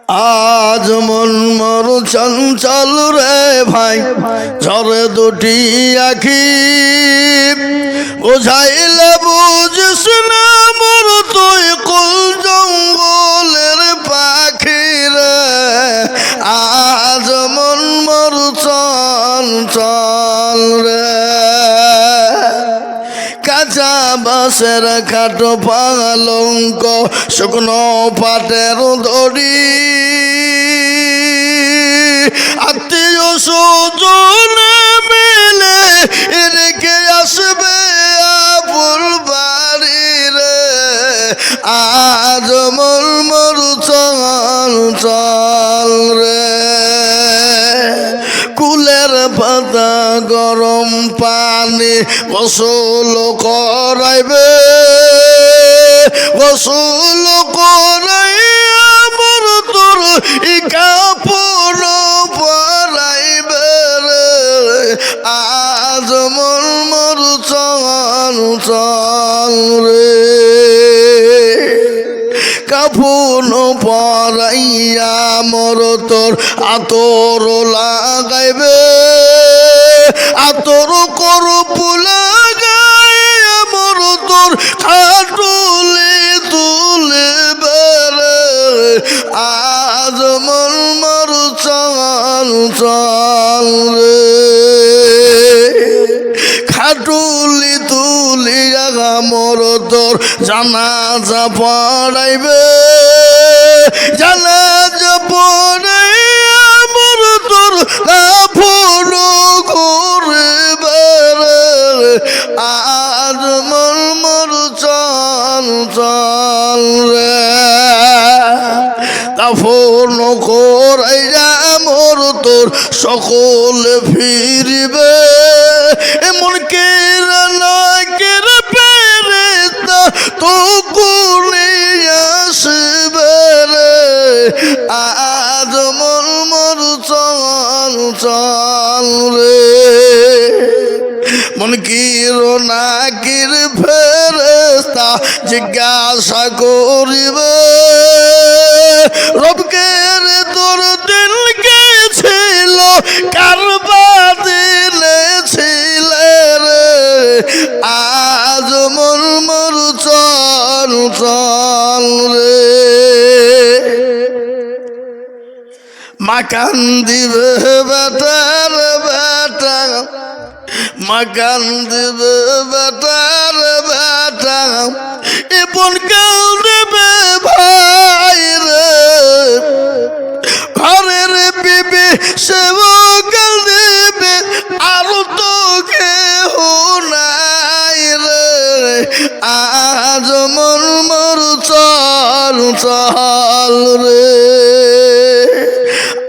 আজ মন মর চঞ্চল রে ভাই, ঝরে দুটি আখি, বোঝাইলে বুঝিস না মোর তুই কুল জঙ্গলের পাখি রে। আজ মন মর চঞ্চল রে, কাঁচা বাঁশের খাটো পালঙ্ক, শুকনো পাটের দড়ি, আত্মীয় স্বজন মিলে রেখে আসবে আপুর বাড়ি রে। আজ মোর মোর চল চল রে, কুলের পাতা গরম পানি গোসল করাইবে, গোসল করাইয়া মোর তোর ই কাপড় পরাইবে রে। আজ মোর মোর চল চল রে, কাফন পরাইয়া মোর তোর আতর লাগাইবে, আতর করপ লাগাইয়া মোর তোর খাটুলি তুলে বেড়ে। আজ মোর মোর চল চল রে, খাটুলি তুলিয়া মোর তোর জানাজা পড়াইবে, জানাজা পড়াইয়া মোর তোর কাফন ঘুরিবে রে। আজ মোর মোর চল চল রে, কাফন করাইয়া মোর তোর সকল ফিরিবে, এমন কেরা না কেরা পেরেতা তো কোনে আসবে রে। আজ মোর মোর চল চল রে, মন কির না কির ফেরেস্তা জিজ্ঞাসা করিবে, রবকে রে তোর দিল কে ছিল, কারবা দিলে ছিলে রে। আজ মোর মোর চল চল রে, মাকান দিবে বেটার বেটা, মাকান দিবে বেটার বেটা, এপন কাল দেবে ভাই রে। ঘরের বিবি সেব কাল দেবে, আর তো কেহ নাই রে। আজ মোর মোর চল চল রে,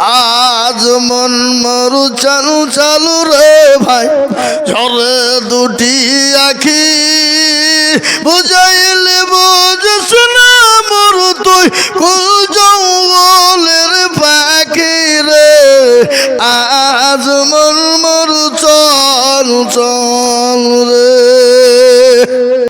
আজ মন মোর চল চল রে ভাই, ঝরে দুটি আখি, বুঝাইলে বুঝিস না মোর তুই কুল জঙ্গলের পাখি রে। আজ মন মোর চল চল